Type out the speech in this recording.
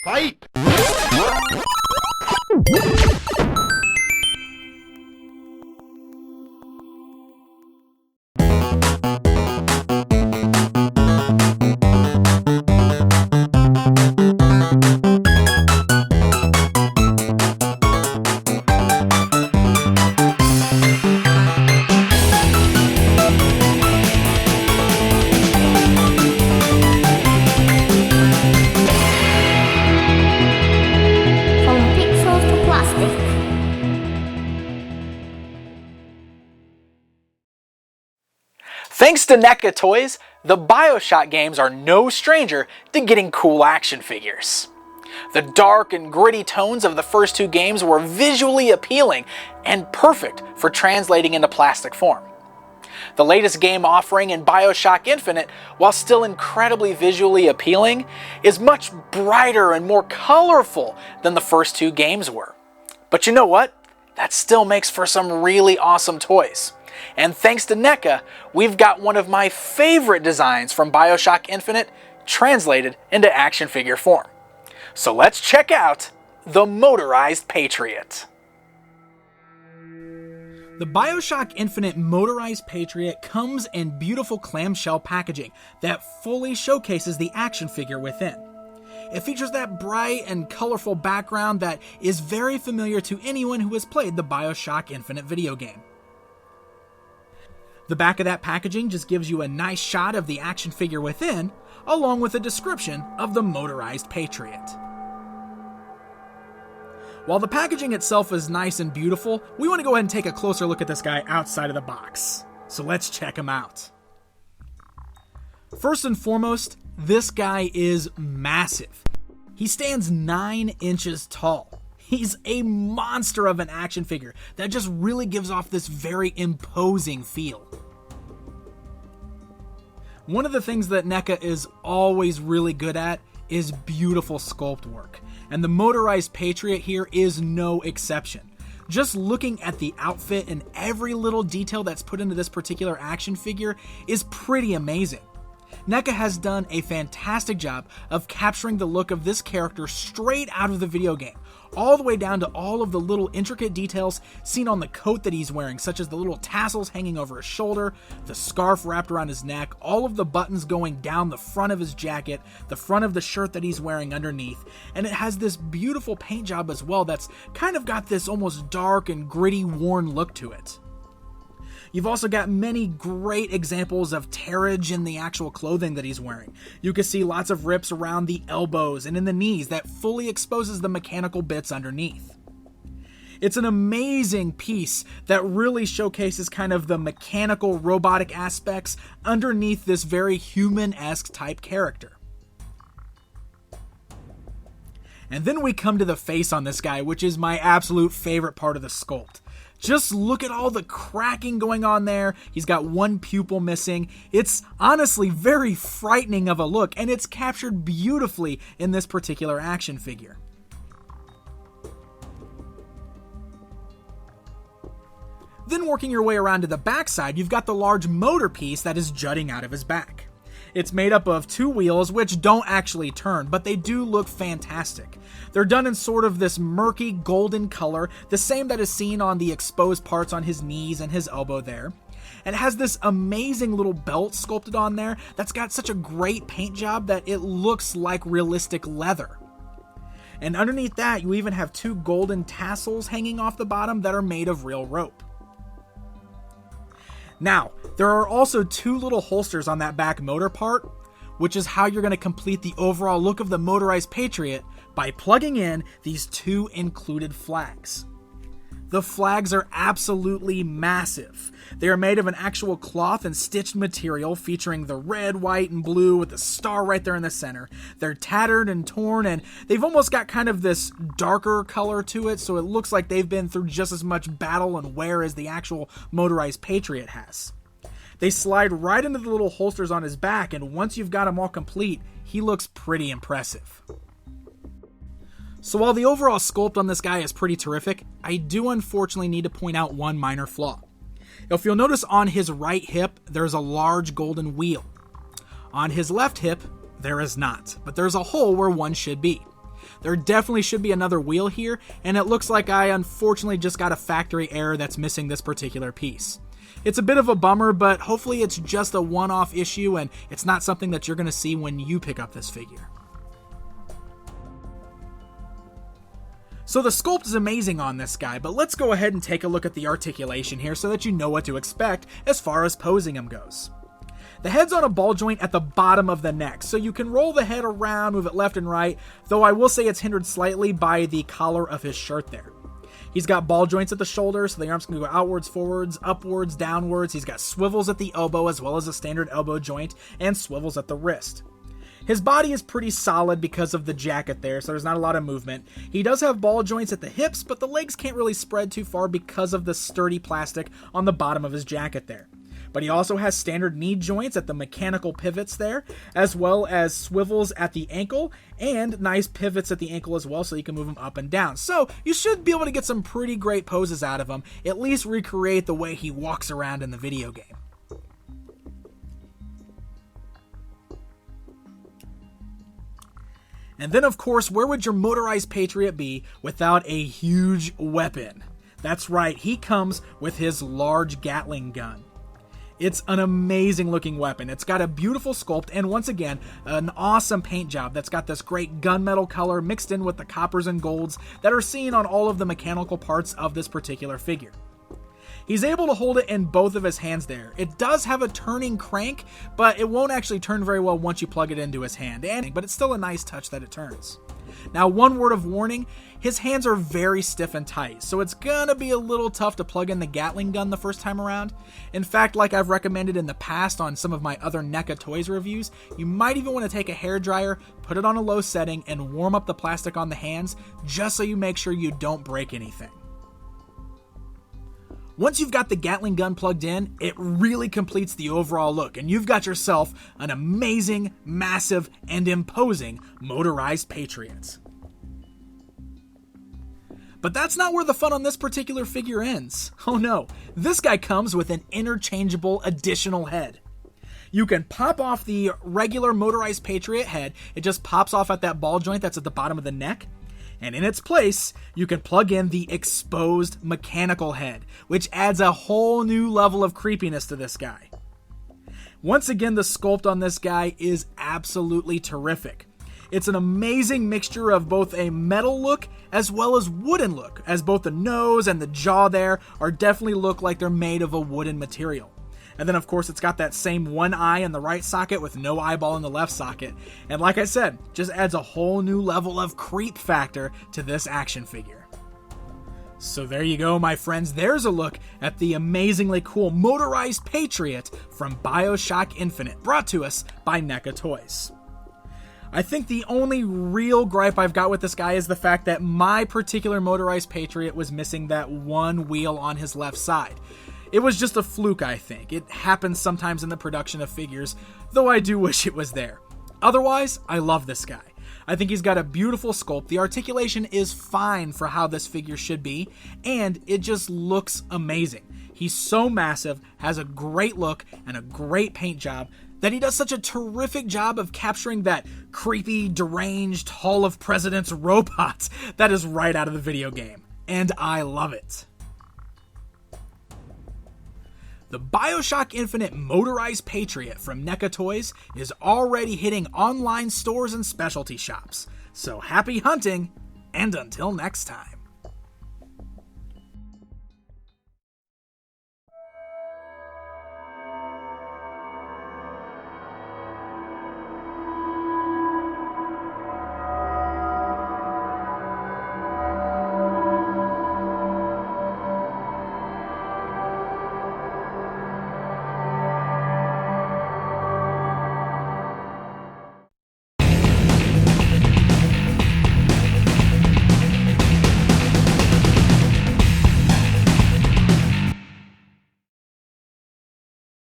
Fight! Thanks to NECA Toys, the BioShock games are no stranger to getting cool action figures. The dark and gritty tones of the first two games were visually appealing and perfect for translating into plastic form. The latest game offering in BioShock Infinite, while still incredibly visually appealing, is much brighter and more colorful than the first two games were. But you know what? That still makes for some really awesome toys. And thanks to NECA, we've got one of my favorite designs from BioShock Infinite translated into action figure form. So let's check out the Motorized Patriot. The BioShock Infinite Motorized Patriot comes in beautiful clamshell packaging that fully showcases the action figure within. It features that bright and colorful background that is very familiar to anyone who has played the BioShock Infinite video game. The back of that packaging just gives you a nice shot of the action figure within, along with a description of the Motorized Patriot. While the packaging itself is nice and beautiful, we want to go ahead and take a closer look at this guy outside of the box. So let's check him out. First and foremost, this guy is massive. He stands 9 inches tall. He's a monster of an action figure that just really gives off this very imposing feel. One of the things that NECA is always really good at is beautiful sculpt work, and the Motorized Patriot here is no exception. Just looking at the outfit and every little detail that's put into this particular action figure is pretty amazing. NECA has done a fantastic job of capturing the look of this character straight out of the video game, all the way down to all of the little intricate details seen on the coat that he's wearing, such as the little tassels hanging over his shoulder, the scarf wrapped around his neck, all of the buttons going down the front of his jacket, the front of the shirt that he's wearing underneath, and it has this beautiful paint job as well that's kind of got this almost dark and gritty, worn look to it. You've also got many great examples of tearage in the actual clothing that he's wearing. You can see lots of rips around the elbows and in the knees that fully exposes the mechanical bits underneath. It's an amazing piece that really showcases kind of the mechanical robotic aspects underneath this very human-esque type character. And then we come to the face on this guy, which is my absolute favorite part of the sculpt. Just look at all the cracking going on there. He's got one pupil missing. It's honestly very frightening of a look, and it's captured beautifully in this particular action figure. Then working your way around to the backside, you've got the large motor piece that is jutting out of his back. It's made up of 2 wheels, which don't actually turn, but they do look fantastic. They're done in sort of this murky golden color, the same that is seen on the exposed parts on his knees and his elbow there. And it has this amazing little belt sculpted on there that's got such a great paint job that it looks like realistic leather. And underneath that, you even have 2 golden tassels hanging off the bottom that are made of real rope. Now, there are also 2 little holsters on that back motor part, which is how you're going to complete the overall look of the Motorized Patriot by plugging in these 2 included flags. The flags are absolutely massive. They are made of an actual cloth and stitched material featuring the red, white, and blue with the star right there in the center. They're tattered and torn, and they've almost got kind of this darker color to it, so it looks like they've been through just as much battle and wear as the actual Motorized Patriot has. They slide right into the little holsters on his back, and once you've got him all complete, he looks pretty impressive. So while the overall sculpt on this guy is pretty terrific, I do unfortunately need to point out one minor flaw. If you'll notice on his right hip, there's a large golden wheel. On his left hip, there is not, but there's a hole where one should be. There definitely should be another wheel here, and it looks like I unfortunately just got a factory error that's missing this particular piece. It's a bit of a bummer, but hopefully it's just a one-off issue and it's not something that you're going to see when you pick up this figure. So the sculpt is amazing on this guy, but let's go ahead and take a look at the articulation here so that you know what to expect as far as posing him goes. The head's on a ball joint at the bottom of the neck, so you can roll the head around, move it left and right, though I will say it's hindered slightly by the collar of his shirt there. He's got ball joints at the shoulder, so the arms can go outwards, forwards, upwards, downwards. He's got swivels at the elbow as well as a standard elbow joint, and swivels at the wrist. His body is pretty solid because of the jacket there, so there's not a lot of movement. He does have ball joints at the hips, but the legs can't really spread too far because of the sturdy plastic on the bottom of his jacket there. But he also has standard knee joints at the mechanical pivots there, as well as swivels at the ankle, and nice pivots at the ankle as well, so you can move him up and down. So you should be able to get some pretty great poses out of him, at least recreate the way he walks around in the video game. And then, of course, where would your Motorized Patriot be without a huge weapon? That's right, he comes with his large Gatling gun. It's an amazing looking weapon. It's got a beautiful sculpt and once again, an awesome paint job that's got this great gunmetal color mixed in with the coppers and golds that are seen on all of the mechanical parts of this particular figure. He's able to hold it in both of his hands there. It does have a turning crank, but it won't actually turn very well once you plug it into his hand, but it's still a nice touch that it turns. Now, one word of warning, his hands are very stiff and tight, so it's gonna be a little tough to plug in the Gatling gun the first time around. In fact, like I've recommended in the past on some of my other NECA Toys reviews, you might even want to take a hairdryer, put it on a low setting, and warm up the plastic on the hands, just so you make sure you don't break anything. Once you've got the Gatling gun plugged in, it really completes the overall look, and you've got yourself an amazing, massive, and imposing Motorized Patriot. But that's not where the fun on this particular figure ends. Oh no, this guy comes with an interchangeable additional head. You can pop off the regular Motorized Patriot head, it just pops off at that ball joint that's at the bottom of the neck. And in its place, you can plug in the exposed mechanical head, which adds a whole new level of creepiness to this guy. Once again, the sculpt on this guy is absolutely terrific. It's an amazing mixture of both a metal look as well as wooden look, as both the nose and the jaw there are definitely look like they're made of a wooden material. And then, of course, it's got that same one eye in the right socket with no eyeball in the left socket. And like I said, just adds a whole new level of creep factor to this action figure. So there you go, my friends. There's a look at the amazingly cool Motorized Patriot from BioShock Infinite, brought to us by NECA Toys. I think the only real gripe I've got with this guy is the fact that my particular Motorized Patriot was missing that one wheel on his left side. It was just a fluke, I think. It happens sometimes in the production of figures, though I do wish it was there. Otherwise, I love this guy. I think he's got a beautiful sculpt, the articulation is fine for how this figure should be, and it just looks amazing. He's so massive, has a great look, and a great paint job, that he does such a terrific job of capturing that creepy, deranged Hall of Presidents robot that is right out of the video game. And I love it. The BioShock Infinite Motorized Patriot from NECA Toys is already hitting online stores and specialty shops. So happy hunting, and until next time.